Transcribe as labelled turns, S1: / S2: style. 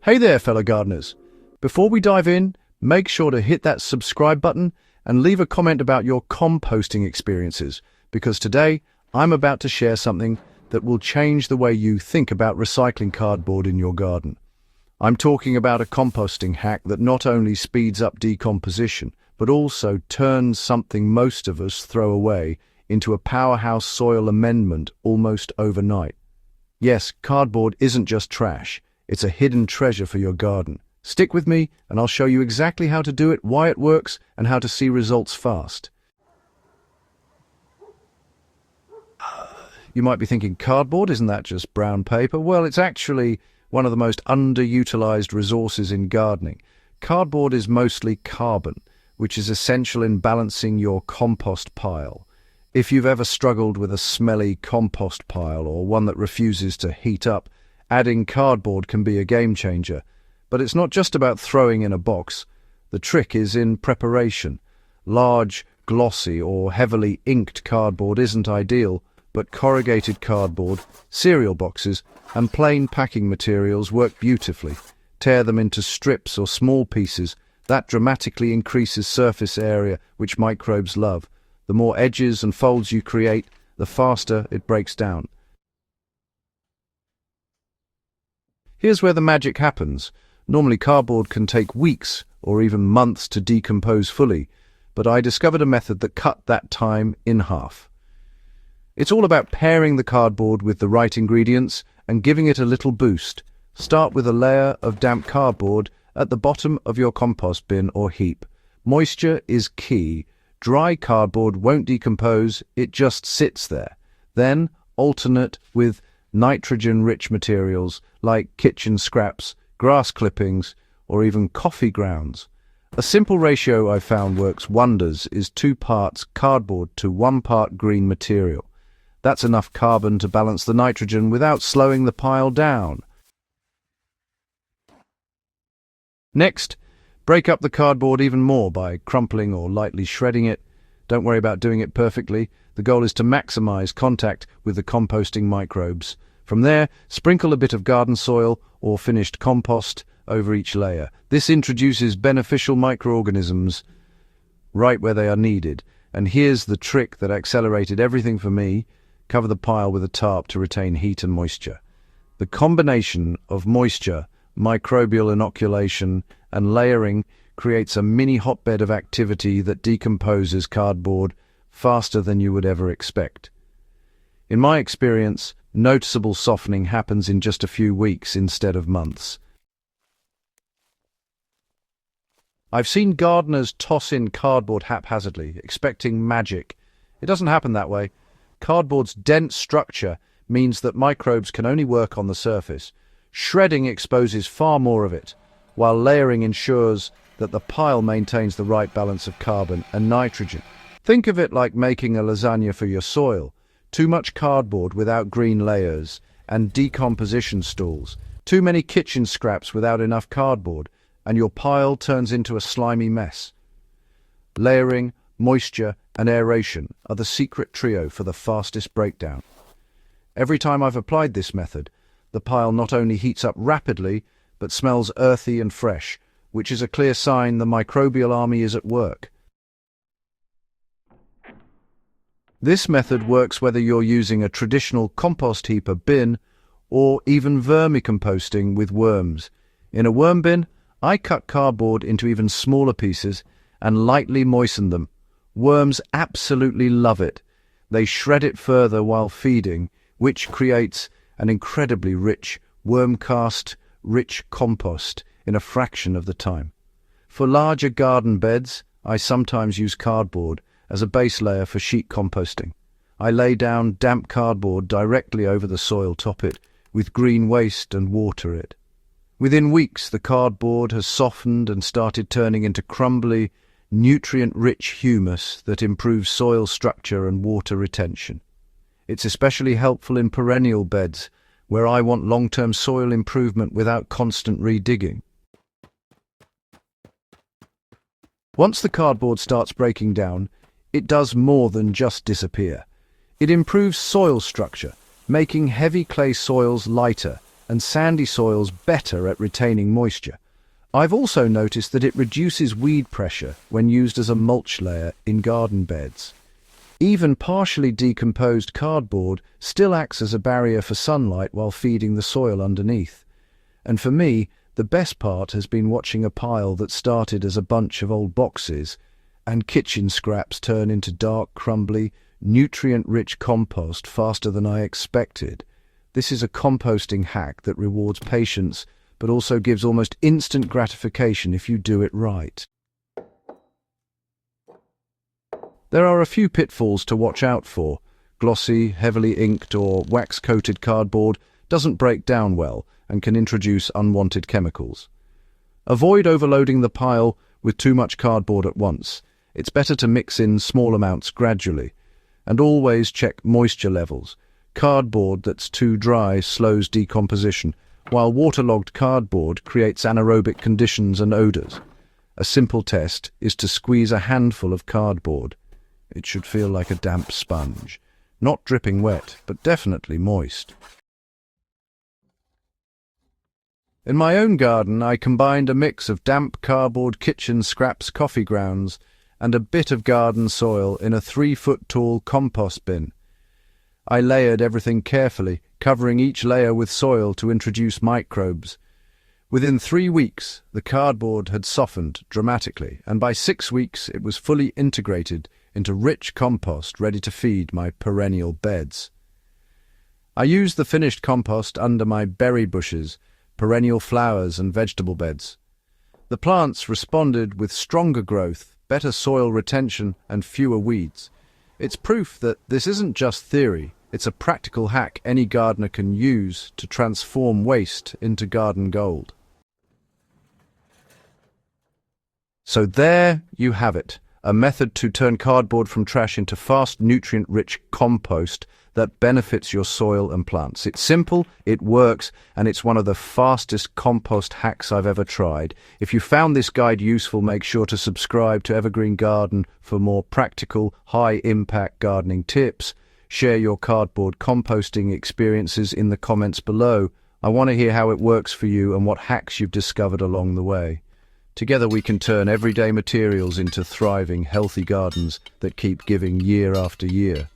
S1: Hey there, fellow gardeners. Before we dive in, make sure to hit that subscribe button and leave a comment about your composting experiences, because today I'm about to share something that will change the way you think about recycling cardboard in your garden. I'm talking about a composting hack that not only speeds up decomposition, but also turns something most of us throw away into a powerhouse soil amendment almost overnight. Yes, cardboard isn't just trash. It's a hidden treasure for your garden. Stick with me and I'll show you exactly how to do it, why it works, and how to see results fast. You might be thinking, cardboard, isn't that just brown paper? Well, it's actually one of the most underutilized resources in gardening. Cardboard is mostly carbon, which is essential in balancing your compost pile. If you've ever struggled with a smelly compost pile or one that refuses to heat up, adding cardboard can be a game changer. But it's not just about throwing in a box. The trick is in preparation. Large, glossy or heavily inked cardboard isn't ideal, but corrugated cardboard, cereal boxes, and plain packing materials work beautifully. Tear them into strips or small pieces. That dramatically increases surface area, which microbes love. The more edges and folds you create, the faster it breaks down. Here's where the magic happens. Normally cardboard can take weeks or even months to decompose fully, but I discovered a method that cut that time in half. It's all about pairing the cardboard with the right ingredients and giving it a little boost. Start with a layer of damp cardboard at the bottom of your compost bin or heap. Moisture is key. Dry cardboard won't decompose, it just sits there. Then alternate with nitrogen-rich materials like kitchen scraps, grass clippings, or even coffee grounds. A simple ratio I found works wonders is 2 parts cardboard to 1 part green material. That's enough carbon to balance the nitrogen without slowing the pile down. Next, break up the cardboard even more by crumpling or lightly shredding it. Don't worry about doing it perfectly. The goal is to maximize contact with the composting microbes. From there, sprinkle a bit of garden soil or finished compost over each layer. This introduces beneficial microorganisms right where they are needed. And here's the trick that accelerated everything for me. Cover the pile with a tarp to retain heat and moisture. The combination of moisture, microbial inoculation, and layering creates a mini hotbed of activity that decomposes cardboard faster than you would ever expect. In my experience, noticeable softening happens in just a few weeks instead of months. I've seen gardeners toss in cardboard haphazardly, expecting magic. It doesn't happen that way. Cardboard's dense structure means that microbes can only work on the surface. Shredding exposes far more of it, while layering ensures that the pile maintains the right balance of carbon and nitrogen. Think of it like making a lasagna for your soil. Too much cardboard without green layers and decomposition stools. Too many kitchen scraps without enough cardboard, and your pile turns into a slimy mess. Layering, moisture, and aeration are the secret trio for the fastest breakdown. Every time I've applied this method, the pile not only heats up rapidly, but smells earthy and fresh, which is a clear sign the microbial army is at work. This method works whether you're using a traditional compost heaper bin or even vermicomposting with worms. In a worm bin, I cut cardboard into even smaller pieces and lightly moisten them. Worms absolutely love it. They shred it further while feeding, which creates an incredibly rich, worm-cast-rich compost in a fraction of the time. For larger garden beds, I sometimes use cardboard as a base layer for sheet composting. I lay down damp cardboard directly over the soil, top it with green waste and water it. Within weeks, the cardboard has softened and started turning into crumbly, nutrient-rich humus that improves soil structure and water retention. It's especially helpful in perennial beds, where I want long-term soil improvement without constant redigging. Once the cardboard starts breaking down, it does more than just disappear. It improves soil structure, making heavy clay soils lighter and sandy soils better at retaining moisture. I've also noticed that it reduces weed pressure when used as a mulch layer in garden beds. Even partially decomposed cardboard still acts as a barrier for sunlight while feeding the soil underneath. And for me, the best part has been watching a pile that started as a bunch of old boxes and kitchen scraps turn into dark, crumbly, nutrient-rich compost faster than I expected. This is a composting hack that rewards patience, but also gives almost instant gratification if you do it right. There are a few pitfalls to watch out for. Glossy, heavily inked or wax-coated cardboard doesn't break down well and can introduce unwanted chemicals. Avoid overloading the pile with too much cardboard at once. It's better to mix in small amounts gradually. And always check moisture levels. Cardboard that's too dry slows decomposition, while waterlogged cardboard creates anaerobic conditions and odors. A simple test is to squeeze a handful of cardboard. It should feel like a damp sponge. Not dripping wet, but definitely moist. In my own garden, I combined a mix of damp cardboard, kitchen scraps, coffee grounds, and a bit of garden soil in a 3-foot-tall compost bin. I layered everything carefully, covering each layer with soil to introduce microbes. Within 3 weeks, the cardboard had softened dramatically, and by 6 weeks it was fully integrated into rich compost ready to feed my perennial beds. I used the finished compost under my berry bushes, perennial flowers and vegetable beds. The plants responded with stronger growth, better soil retention and fewer weeds. It's proof that this isn't just theory, it's a practical hack any gardener can use to transform waste into garden gold. So there you have it, a method to turn cardboard from trash into fast, nutrient-rich compost that benefits your soil and plants. It's simple, it works, and it's one of the fastest compost hacks I've ever tried. If you found this guide useful, make sure to subscribe to Evergreen Garden for more practical, high-impact gardening tips. Share your cardboard composting experiences in the comments below. I want to hear how it works for you and what hacks you've discovered along the way. Together we can turn everyday materials into thriving, healthy gardens that keep giving year after year.